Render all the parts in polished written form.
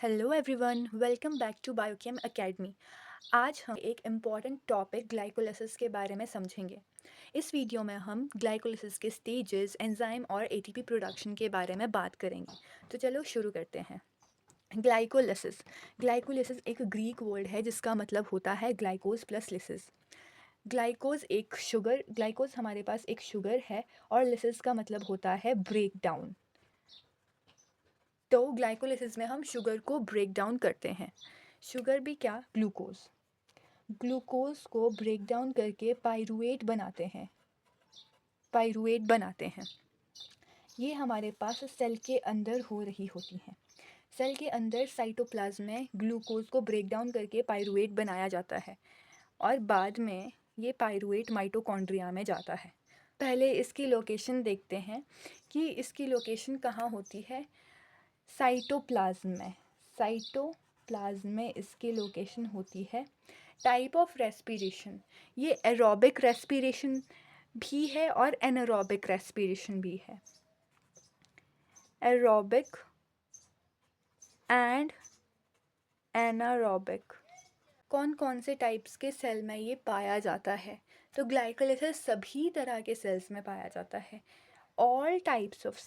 Hello everyone, welcome back to Biochem Academy. आज हम एक इम्पॉर्टेंट टॉपिक ग्लाइकोलिसिस के बारे में समझेंगे। इस वीडियो में हम ग्लाइकोलिसिस के स्टेजेस, एंजाइम और एटीपी प्रोडक्शन के बारे में बात करेंगे। तो चलो शुरू करते हैं। ग्लाइकोलिसिस ग्लाइकोलिसिस एक ग्रीक वर्ड है जिसका मतलब होता है ग्लाइकोज प्लस लिसिस। ग्लाइकोज हमारे पास एक शुगर है और लिसिस का मतलब होता है ब्रेक डाउन। तो ग्लाइकोलिसिस में हम शुगर को ब्रेक डाउन करते हैं। शुगर भी क्या, ग्लूकोज को ब्रेक डाउन करके पाइरुवेट बनाते हैं। ये हमारे पास सेल के अंदर हो रही होती हैं। सेल के अंदर साइटोप्लाज्म में ग्लूकोज को ब्रेक डाउन करके पाइरुवेट बनाया जाता है और बाद में ये पाइरुवेट माइटोकॉन्ड्रिया में जाता है। पहले इसकी लोकेशन देखते हैं कि इसकी लोकेशन कहाँ होती है। साइटोप्लाज्म में इसकी लोकेशन होती है। टाइप ऑफ रेस्पिरेशन, ये एरोबिक रेस्पिरेशन भी है और एनारोबिक रेस्पिरेशन भी है। Aerobic and anaerobic. कौन कौन से टाइप्स के सेल में ये पाया जाता है? तो ग्लाइकोलिसिस सभी तरह के सेल्स में पाया जाता है। ऑल टाइप्स ऑफ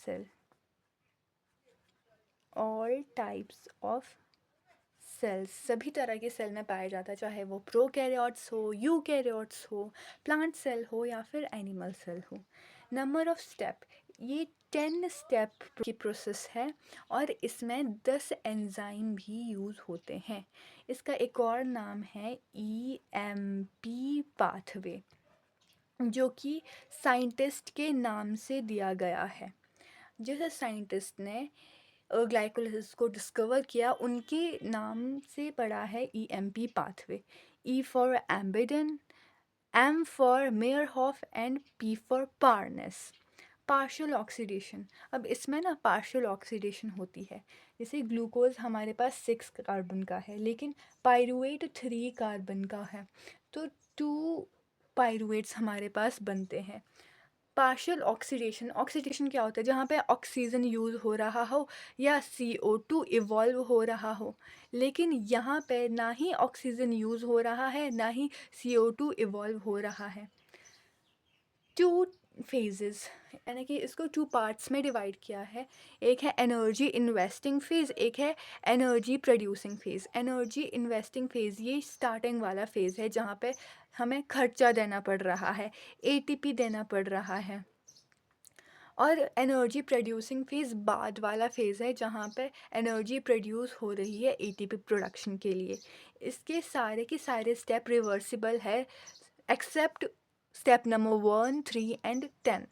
सेल्स, सभी तरह के सेल में पाया जाता है, चाहे वो प्रोकैरियोट्स हो, यूकैरियोट्स हो, प्लांट सेल हो या फिर एनिमल सेल हो। नंबर ऑफ स्टेप, ये 10 स्टेप की प्रोसेस है और इसमें 10 एंजाइम भी यूज़ होते हैं। इसका एक और नाम है EMP पाथवे, जो कि साइंटिस्ट के नाम से दिया गया है। जिस साइंटिस्ट ने ग्लाइकोलिसिस को डिस्कवर किया उनके नाम से पड़ा है EMP pathway. E for Embden, M for Meyerhof and P for Parnas. Partial oxidation, अब इसमें ना पार्शियल ऑक्सीडेशन होती है। जैसे ग्लूकोज हमारे पास 6 कार्बन का है लेकिन पाइरुवेट 3 कार्बन का है, तो 2 पाइरुवेट्स हमारे पास बनते हैं। पार्शियल ऑक्सीडेशन क्या होता है? जहाँ पे ऑक्सीजन यूज़ हो रहा हो या CO2 इवॉल्व हो रहा हो, लेकिन यहाँ पे ना ही ऑक्सीजन यूज़ हो रहा है ना ही CO2 इवॉल्व हो रहा है। 2 फेजेस, यानी कि इसको 2 पार्ट्स में डिवाइड किया है। एक है एनर्जी इन्वेस्टिंग फेज़, एक है energy producing phase. Energy investing phase ये स्टार्टिंग वाला फेज़ है जहाँ पे हमें खर्चा देना पड़ रहा है, ATP देना पड़ रहा है। और एनर्जी प्रोड्यूसिंग फेज़ बाद वाला फेज़ है जहाँ पे एनर्जी प्रोड्यूस हो रही है ATP प्रोडक्शन के लिए। इसके सारे के सारे स्टेप रिवर्सिबल है एक्सेप्ट स्टेप नंबर 1, 3 एंड 10।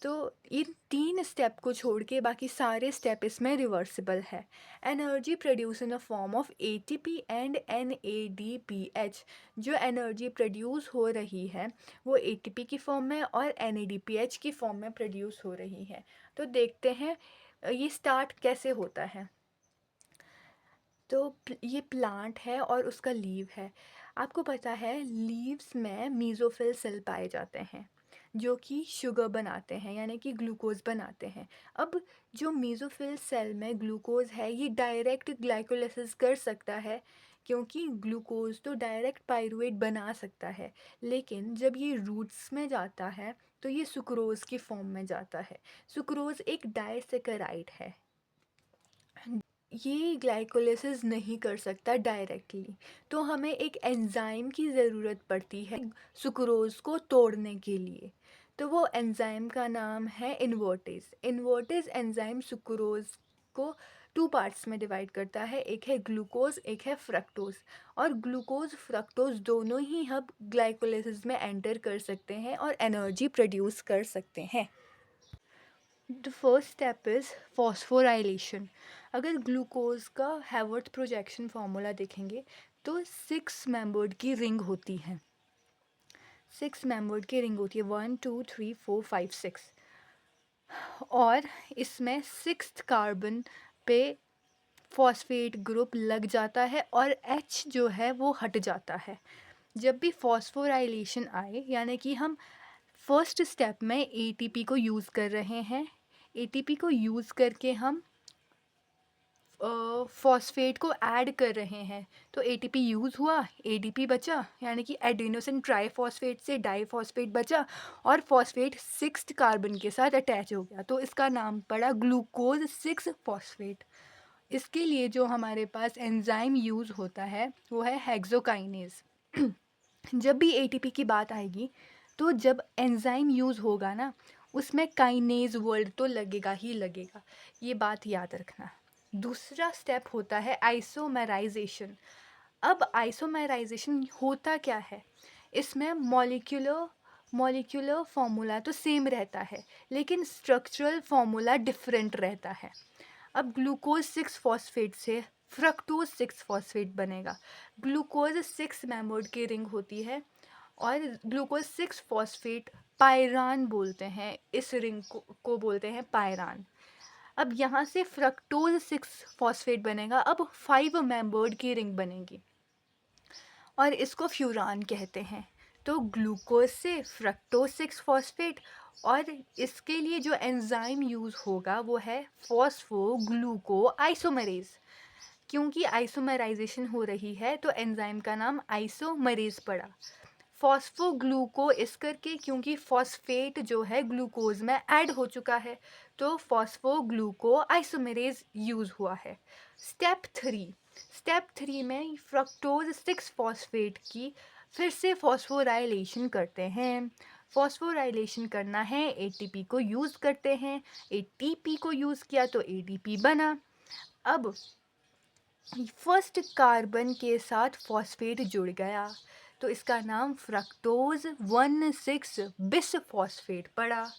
तो इन 3 स्टेप को छोड़ के बाकी सारे स्टेप इसमें रिवर्सिबल है। Energy produce in a form of ATP and NADPH। जो एनर्जी प्रोड्यूस हो रही है वो ATP की फॉर्म में और NADPH की फॉर्म में प्रोड्यूस हो रही है। तो देखते हैं ये स्टार्ट कैसे होता है। तो ये प्लांट है और उसका लीव है। आपको पता है लीव्स में मीज़ोफिल सेल पाए जाते हैं जो कि शुगर बनाते हैं, यानी कि ग्लूकोज बनाते हैं। अब जो मीज़ोफिल सेल में ग्लूकोज है ये डायरेक्ट ग्लाइकोलिसिस कर सकता है, क्योंकि ग्लूकोज तो डायरेक्ट पाइरुवेट बना सकता है, लेकिन जब ये रूट्स में जाता है तो ये सुक्रोज की फॉर्म में जाता है। सुक्रोज एक डाइसेकेराइड है, ये ग्लाइकोलिसिस नहीं कर सकता डायरेक्टली, तो हमें एक एंजाइम की ज़रूरत पड़ती है सुक्रोज़ को तोड़ने के लिए। तो वो एंजाइम का नाम है इन्वर्टेज। इन्वर्टेज एंजाइम सुक्रोज़ को 2 पार्ट्स में डिवाइड करता है, एक है ग्लूकोज, एक है फ्रक्टोज। और ग्लूकोज फ्रक्टोज दोनों ही हम ग्लाइकोलिसिस में एंटर कर सकते हैं और एनर्जी प्रोड्यूस कर सकते हैं। The first step is phosphorylation. अगर ग्लूकोज का हैवर्थ प्रोजेक्शन फार्मूला देखेंगे तो 6 मेंबर्ड की रिंग होती है। 6 मेंबर्ड की रिंग होती है, 1 2 3 4 5 6। और इसमें 6th कार्बन पे फॉस्फेट ग्रुप लग जाता है और H जो है वो हट जाता है। जब भी फॉस्फोराइलेशन आए, यानी कि हम फर्स्ट स्टेप में ATP को यूज़ कर रहे हैं, ATP को यूज़ करके हम फॉस्फेट को ऐड कर रहे हैं तो एटीपी यूज़ हुआ, एडीपी बचा, यानी कि एडिनोसिन ट्राइफॉस्फेट से डाइफॉस्फेट बचा और फॉस्फेट सिक्स्थ कार्बन के साथ अटैच हो गया, तो इसका नाम पड़ा ग्लूकोज 6 फॉस्फेट। इसके लिए जो हमारे पास एंजाइम यूज़ होता है वो है हेक्सोकाइनेज। जब भी एटीपी की बात आएगी तो जब एंजाइम यूज़ होगा ना, उसमें काइनेज वर्ड तो लगेगा ही लगेगा, ये बात याद रखना। दूसरा स्टेप होता है आइसोमेराइजेशन। अब आइसोमेराइजेशन होता क्या है, इसमें मॉलिक्यूलर फार्मूला तो सेम रहता है लेकिन स्ट्रक्चरल फार्मूला डिफरेंट रहता है। अब ग्लूकोज 6 फॉस्फेट से फ्रक्टोज 6 फॉस्फेट बनेगा। ग्लूकोज 6 मेंबर्ड की रिंग होती है और ग्लूकोज 6 फॉस्फेट पायरान बोलते हैं, इस रिंग को बोलते हैं पायरान। अब यहाँ से फ्रक्टोज 6 फॉस्फेट बनेगा, अब 5 मेंबर्ड की रिंग बनेगी और इसको फ्यूरान कहते हैं। तो ग्लूकोज से फ्रक्टोज 6 फॉस्फेट, और इसके लिए जो एंजाइम यूज़ होगा वो है फॉस्फोग्लूको आइसोमरेज। क्योंकि आइसोमराइजेशन हो रही है तो एंजाइम का नाम आइसोमरेज पड़ा। फॉस्फोग्लूको इस करके क्योंकि फॉस्फेट जो है ग्लूकोज में ऐड हो चुका है, तो फॉस्फोग्लूको आइसोमरेज यूज़ हुआ है। स्टेप थ्री में फ्रक्टोज 6 फॉस्फेट की फिर से फॉस्फोराइलेशन करते हैं। फॉस्फोराइलेशन करना है, एटीपी को यूज़ करते हैं, एटीपी को यूज़ किया तो एडीपी बना। अब फर्स्ट कार्बन के साथ फॉस्फेट जुड़ गया तो इसका नाम फ्रक्टोज 1,6 बिस फॉस्फेट पड़ा।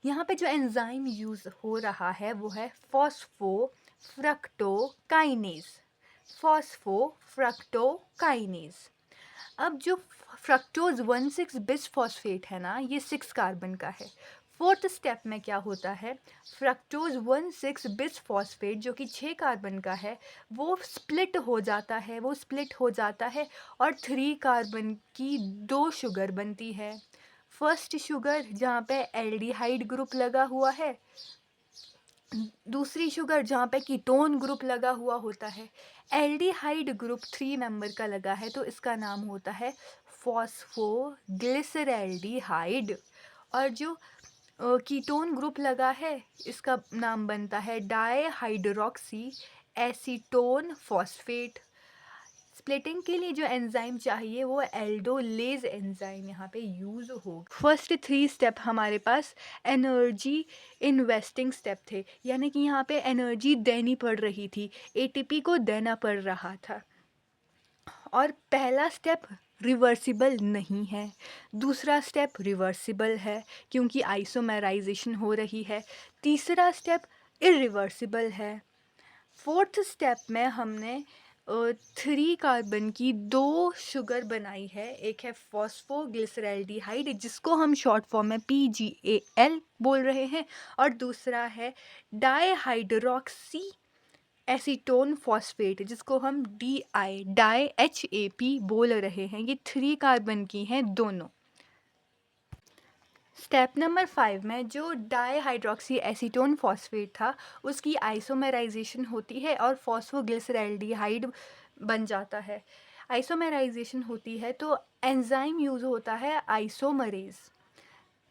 यहाँ पे जो एंजाइम यूज़ हो रहा है वो है फॉस्फोफ्रक्टोकाइनेज। फॉस्फोफ्रक्टोकाइनेज। अब जो फ्रक्टोज 1,6 बिस फॉस्फेट है ना, ये 6 कार्बन का है। फोर्थ स्टेप में क्या होता है, फ्रक्टोज 1,6 बिस फॉस्फेट जो कि 6 कार्बन का है वो स्प्लिट हो जाता है, और 3 कार्बन की 2 शुगर बनती है। फर्स्ट शुगर जहाँ पे एल्डिहाइड ग्रुप लगा हुआ है, दूसरी शुगर जहाँ पे कीटोन ग्रुप लगा हुआ होता है। एल्डिहाइड ग्रुप 3 मेंबर का लगा है तो इसका नाम होता है फॉस्फोग्लिसरैल्डिहाइड, और जो कीटोन ग्रुप लगा है इसका नाम बनता है डाईहाइड्रोक्सी एसीटोन फॉस्फेट। स्प्लिटिंग के लिए जो एंजाइम चाहिए वो एल्डोलेज एंजाइम यहाँ पे यूज़ हो। फर्स्ट 3 स्टेप हमारे पास एनर्जी इन्वेस्टिंग स्टेप थे, यानी कि यहाँ पे एनर्जी देनी पड़ रही थी, एटीपी को देना पड़ रहा था। और पहला स्टेप रिवर्सिबल नहीं है, दूसरा स्टेप रिवर्सिबल है क्योंकि आइसोमेराइजेशन हो रही है, तीसरा स्टेप इरिवर्सिबल है। फोर्थ स्टेप में हमने 3 कार्बन की 2 शुगर बनाई है, एक है फॉस्फोग्लिसरैल्डिहाइड जिसको हम शॉर्ट फॉर्म में PGAL बोल रहे हैं, और दूसरा है डाईहाइड्रोक्सी एसीटोन फॉस्फेट जिसको हम DHAP बोल रहे हैं। ये 3 कार्बन की हैं दोनों। स्टेप नंबर 5 में जो डाईहाइड्रोक्सी एसीटोन फॉस्फेट था उसकी आइसोमेराइजेशन होती है और फॉस्फोग्लिसरैल्डिहाइड बन जाता है। आइसोमेराइजेशन होती है तो एंजाइम यूज़ होता है आइसोमरेज।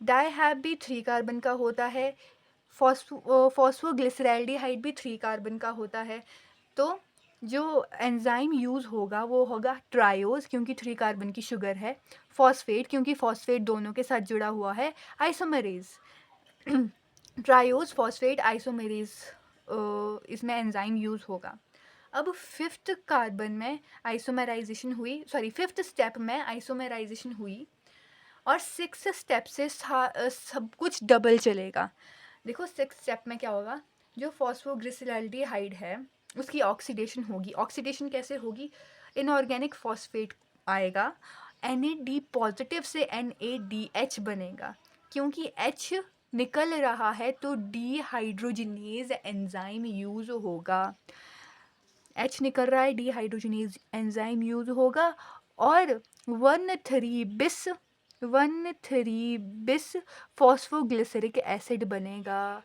डाईहैप भी 3 कार्बन का होता है, फॉस्फोग्लिसरैल्डिहाइड भी 3 कार्बन का होता है। तो जो एंजाइम यूज़ होगा वो होगा ट्रायोज क्योंकि 3 कार्बन की शुगर है, फॉस्फेट क्योंकि फॉस्फेट दोनों के साथ जुड़ा हुआ है, आइसोमेरेज। ट्रायोज फॉस्फेट आइसोमेरेज इसमें एंजाइम यूज़ होगा। अब फिफ्थ स्टेप में आइसोमेराइजेशन हुई और 6 स्टेप से सब कुछ डबल चलेगा। देखो 6 स्टेप में क्या होगा, जो फॉस्फोग्लिसरैल्डिहाइड है उसकी ऑक्सीडेशन होगी। ऑक्सीडेशन कैसे होगी, इनऑर्गेनिक फॉस्फेट आएगा, NAD पॉजिटिव से NADH बनेगा, क्योंकि H निकल रहा है तो डीहाइड्रोजिनेज एंजाइम यूज़ होगा। H निकल रहा है, डीहाइड्रोजिनेज एंजाइम यूज़ होगा और 1,3 बिस फॉस्फोग्लिसरिक एसिड बनेगा।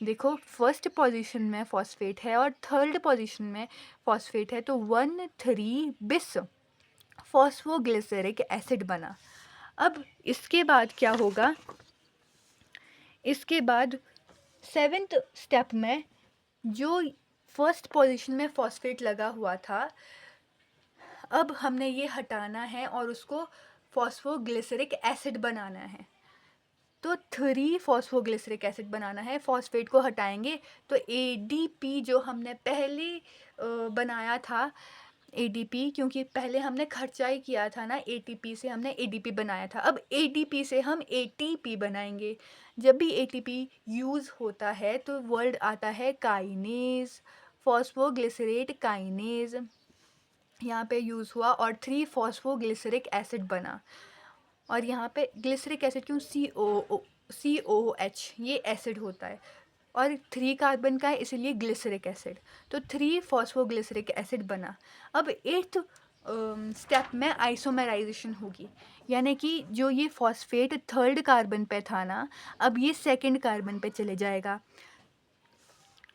देखो फर्स्ट पोजीशन में फॉस्फेट है और थर्ड पोजीशन में फॉस्फेट है, तो 1,3 बिस फॉस्फोग्लिसरिक एसिड बना। अब इसके बाद क्या होगा, इसके बाद 7th स्टेप में जो फर्स्ट पोजीशन में फॉस्फेट लगा हुआ था, अब हमने ये हटाना है और उसको फॉस्फोग्लिसरिक एसिड बनाना है। तो 3 फॉस्फोग्लिसरिक एसिड बनाना है, फॉस्फेट को हटाएंगे तो ADP जो हमने पहले बनाया था, ADP, क्योंकि पहले हमने खर्चा ही किया था ना, ATP से हमने ADP बनाया था, अब ADP से हम ATP बनाएंगे। जब भी ATP यूज़ होता है तो वर्ड आता है काइनेज, फॉस्फोग्लिसरेट काइनेज यहाँ पे यूज़ हुआ और 3 फॉस्फोग्लिसरिक एसिड बना। और यहाँ पे ग्लिसरिक एसिड क्यों, COOH ये एसिड होता है और 3 कार्बन का है इसीलिए ग्लिसरिक एसिड, तो 3 फॉस्फोग्लिसरिक एसिड बना। अब 8th स्टेप में आइसोमेराइजेशन होगी, यानी कि जो ये फॉस्फेट 3rd कार्बन पे था ना, अब ये 2nd कार्बन पे चले जाएगा।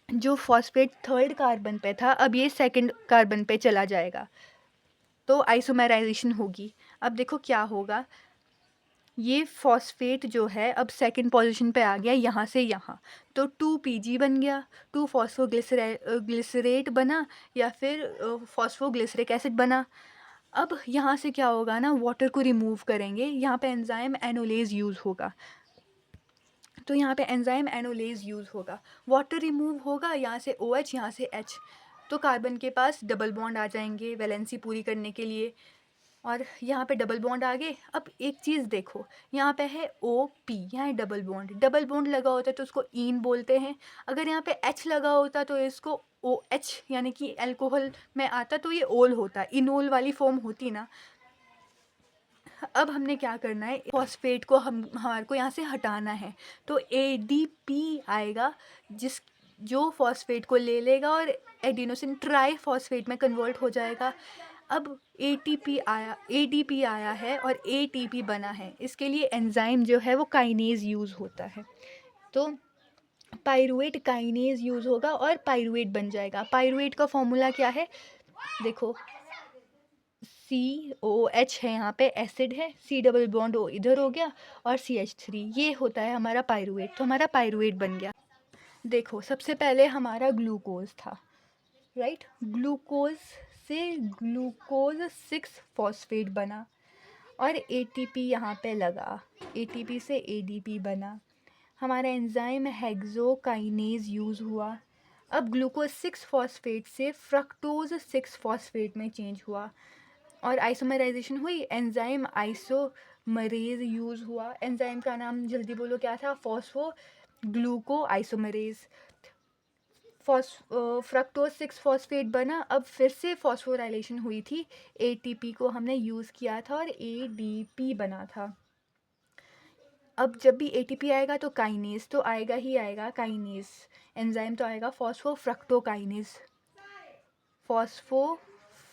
जो फॉस्फेट 3rd कार्बन पे था अब ये 2nd कार्बन पे चला जाएगा, तो आइसोमेराइजेशन होगी। अब देखो क्या होगा, ये फॉस्फेट जो है अब 2nd पोजीशन पे आ गया यहाँ से यहाँ, तो 2PG बन गया, 2 फॉस्फोग्लिसरेट बना या फिर फॉस्फोग्लिसरिक एसिड बना। अब यहाँ से क्या होगा ना, वाटर को रिमूव करेंगे, यहाँ पे एंजाइम एनोलेज यूज़ होगा, तो यहाँ पे एंजाइम एनोलेज यूज़ होगा, वाटर रिमूव होगा, यहाँ से OH यहाँ से H, तो कार्बन के पास डबल बॉन्ड आ जाएंगे वैलेंसी पूरी करने के लिए, और यहाँ पे डबल बॉन्ड आ गए। अब एक चीज़ देखो, यहाँ पे है OP, यहाँ है डबल बॉन्ड लगा होता है तो उसको ईन बोलते हैं, अगर यहाँ पे H लगा होता तो इसको OH यानी कि अल्कोहल में आता तो ये ओल होता, इनोल वाली फॉर्म होती ना। अब हमने क्या करना है, फॉस्फेट को हमारे को यहाँ से हटाना है, तो ADP आएगा जो फॉस्फेट को ले लेगा और एडिनोसिन ट्राई फॉस्फेट में कन्वर्ट हो जाएगा। अब ADP आया है और ATP बना है, इसके लिए एंजाइम जो है वो काइनेज यूज़ होता है, तो पाइरुवेट काइनेज यूज़ होगा और पाइरुवेट बन जाएगा। पाइरुवेट का फॉर्मूला क्या है, देखो COH है, यहाँ पे एसिड है, C डबल बॉन्ड O इधर हो गया और CH3, ये होता है हमारा पाइरुवेट, तो हमारा पाइरुवेट बन गया। देखो सबसे पहले हमारा ग्लूकोज था, राइट, ग्लूकोज से ग्लूकोज 6 फॉस्फेट बना और ATP यहाँ पे लगा, ATP से ADP बना, हमारा एंजाइम हेक्सोकाइनेज यूज़ हुआ। अब ग्लूकोज 6 फॉस्फेट से फ्रक्टोज 6 फॉस्फेट में चेंज हुआ और आइसोमराइजेशन हुई, एंजाइम आइसोमरेज यूज़ हुआ। एंजाइम का नाम जल्दी बोलो क्या था, फॉस्फो ग्लूको आइसोमरेज। फ्रक्टोज 6 फॉस्फेट बना, अब फिर से फॉस्फोराइलेशन हुई थी, ATP को हमने यूज़ किया था और ADP बना था। अब जब भी ATP आएगा तो काइनेज तो आएगा ही आएगा, काइनेज एंजाइम तो आएगा फॉस्फोफ्रक्टोकाइनेज,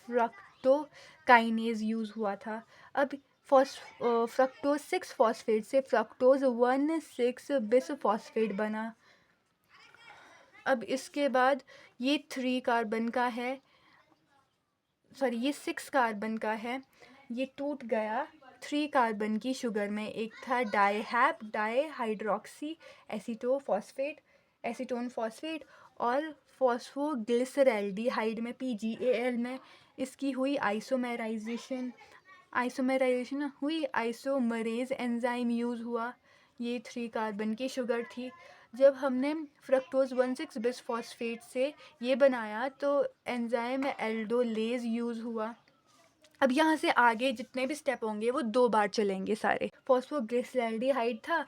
फ्रक्टोकाइनेज यूज़ हुआ था। अब फ्रक्टोज 6 फॉस्फेट से फ्रक्टोज 1,6 बिस फॉस्फेट बना। अब इसके बाद ये 3 कार्बन का है, सॉरी ये 6 कार्बन का है, ये टूट गया 3 कार्बन की शुगर में, एक था डाईहाइड्रोक्सी एसीटोन फॉस्फेट और फॉस्फोग्लिसरैल्डिहाइड में PGAL में, इसकी हुई आइसोमेराइजेशन हुई, आइसोमरेज एंजाइम यूज़ हुआ, ये 3 कार्बन की शुगर थी। जब हमने फ्रक्टोज 1,6 बिस फॉस्फेट से ये बनाया तो एंजाइम एल्डोलेज यूज़ हुआ। अब यहाँ से आगे जितने भी स्टेप होंगे वो 2 बार चलेंगे सारे। फॉस्फोग्लिसरैल्डिहाइड था,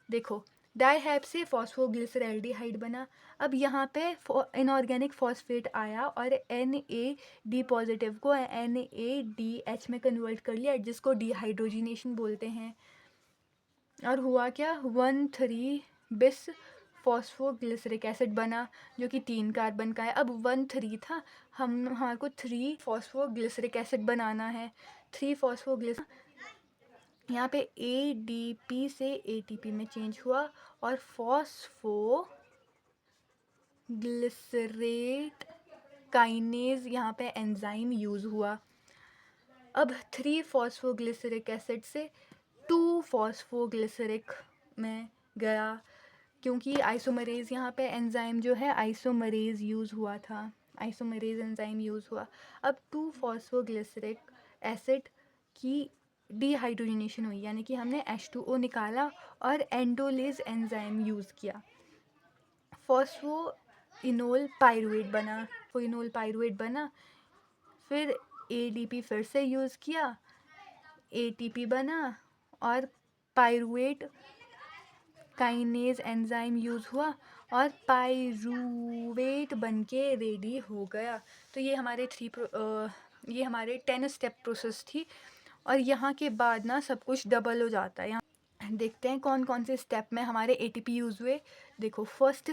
देखो डाईहैप से फॉस्फोग्लिसरैल्डिहाइड बना। अब यहाँ पे इनऑर्गेनिक फॉस्फेट आया और NAD पॉजिटिव को NADH में कन्वर्ट कर लिया, जिसको डिहाइड्रोजिनेशन बोलते हैं, और हुआ क्या, 1,3 बिस फॉस्फोग्लिसरिक एसिड बना जो कि 3 कार्बन का है। अब 1,3 था, हमारे को 3 फॉस्फोग्लिसरिक एसिड बनाना है, 3 फॉस्फोग्लिस यहाँ पे ADP से ATP में चेंज हुआ और फॉस्फोग्लिसरेट काइनेज यहाँ पे एंजाइम यूज़ हुआ। अब 3 फॉस्फोग्लिसरिक एसिड से 2 फॉस्फोग्लिसरिक में गया, क्योंकि आइसोमरेज यहाँ पे एंजाइम जो है आइसोमरेज यूज़ हुआ था, आइसोमरेज एंजाइम यूज़ हुआ। अब 2 फॉस्फोग्लिसरिक एसिड की डिहाइड्रोजनेशन हुई, यानी कि हमने H2O निकाला और एंडोलेज एंजाइम यूज़ किया। फॉस्फोइनोल पायरुवेट बना, फिर ADP फिर से यूज़ किया, ATP बना और पायरुवेट काइनेज एंजाइम यूज़ हुआ और पायरुवेट बनके रेडी हो गया। तो ये हमारे 10 स्टेप प्रोसेस थी, और यहाँ के बाद ना सब कुछ डबल हो जाता है। यहाँ देखते हैं कौन कौन से स्टेप में हमारे ATP यूज़ हुए। देखो फर्स्ट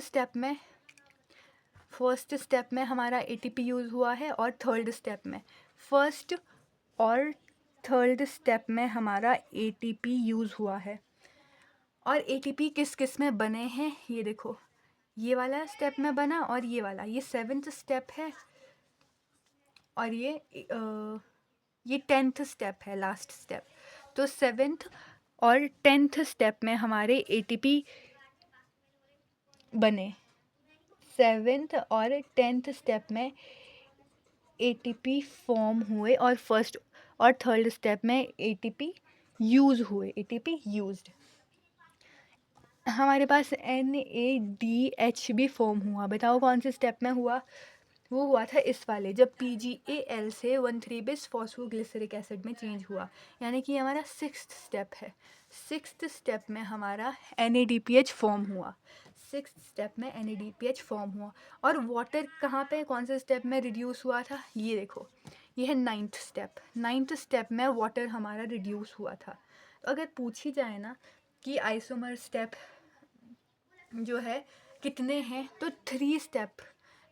स्टेप में हमारा ATP यूज़ हुआ है, और फर्स्ट और थर्ड स्टेप में हमारा ATP यूज़ हुआ है। और ATP किस किस में बने हैं ये देखो, ये वाला स्टेप में बना और ये वाला, ये 7th स्टेप है, और ये 10th स्टेप है, लास्ट स्टेप। तो 7th और 10th स्टेप में हमारे ATP बने, 7th और 10th स्टेप में ATP फॉर्म हुए, और फर्स्ट और थर्ड स्टेप में ATP यूज़ हुए, ATP यूज्ड। हमारे पास NADH भी फॉर्म हुआ, बताओ कौन से स्टेप में हुआ? वो हुआ था इस वाले, जब PGAL से 1,3 बिस फॉस्फोग्लिसरिक एसिड में चेंज हुआ, यानी कि हमारा 6th स्टेप है। 6th स्टेप में हमारा NADPH फॉर्म हुआ, 6th स्टेप में NADPH फॉर्म हुआ। और वाटर कहाँ पे, कौन से स्टेप में रिड्यूस हुआ था? ये देखो, ये है 9th स्टेप। 9th स्टेप में वाटर हमारा रिड्यूस हुआ था। तो अगर पूछी जाए ना कि आइसोमर स्टेप जो है कितने हैं, तो 3 स्टेप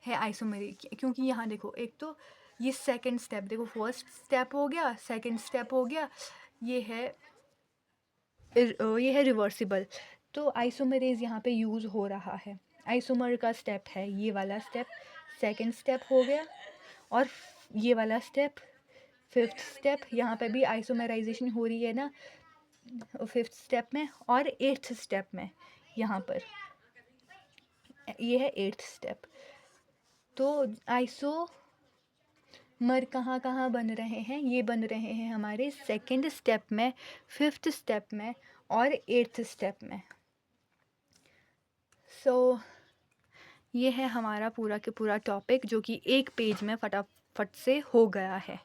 है आइसोमेरिक, क्योंकि यहाँ देखो, एक तो ये सेकंड स्टेप देखो, फर्स्ट स्टेप हो गया, सेकंड स्टेप हो गया, ये है रिवर्सिबल। तो आइसोमेरेज यहाँ पे यूज़ हो रहा है, आइसोमर का स्टेप है ये वाला स्टेप, सेकंड स्टेप हो गया, और ये वाला स्टेप 5th स्टेप, यहाँ पे भी आइसोमराइजेशन हो रही है ना 5th स्टेप में, और 8th स्टेप में यहाँ पर ये है 8th स्टेप। तो आइसोमर कहाँ कहाँ बन रहे हैं? ये बन रहे हैं हमारे सेकंड स्टेप में, 5th स्टेप में और 8th स्टेप में। सो ये है हमारा पूरा के पूरा टॉपिक, जो कि एक पेज में फटाफट से हो गया है।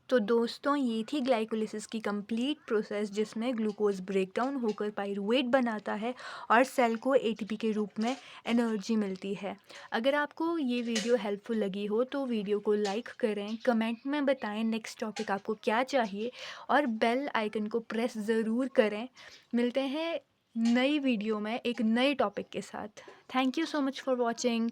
तो दोस्तों, ये थी ग्लाइकोलिसिस की कंप्लीट प्रोसेस, जिसमें ग्लूकोज ब्रेकडाउन होकर पायरुवेट बनाता है और सेल को ATP के रूप में एनर्जी मिलती है। अगर आपको ये वीडियो हेल्पफुल लगी हो तो वीडियो को लाइक करें, कमेंट में बताएं नेक्स्ट टॉपिक आपको क्या चाहिए, और बेल आइकन को प्रेस ज़रूर करें। मिलते हैं नई वीडियो में एक नए टॉपिक के साथ। Thank you so much for watching.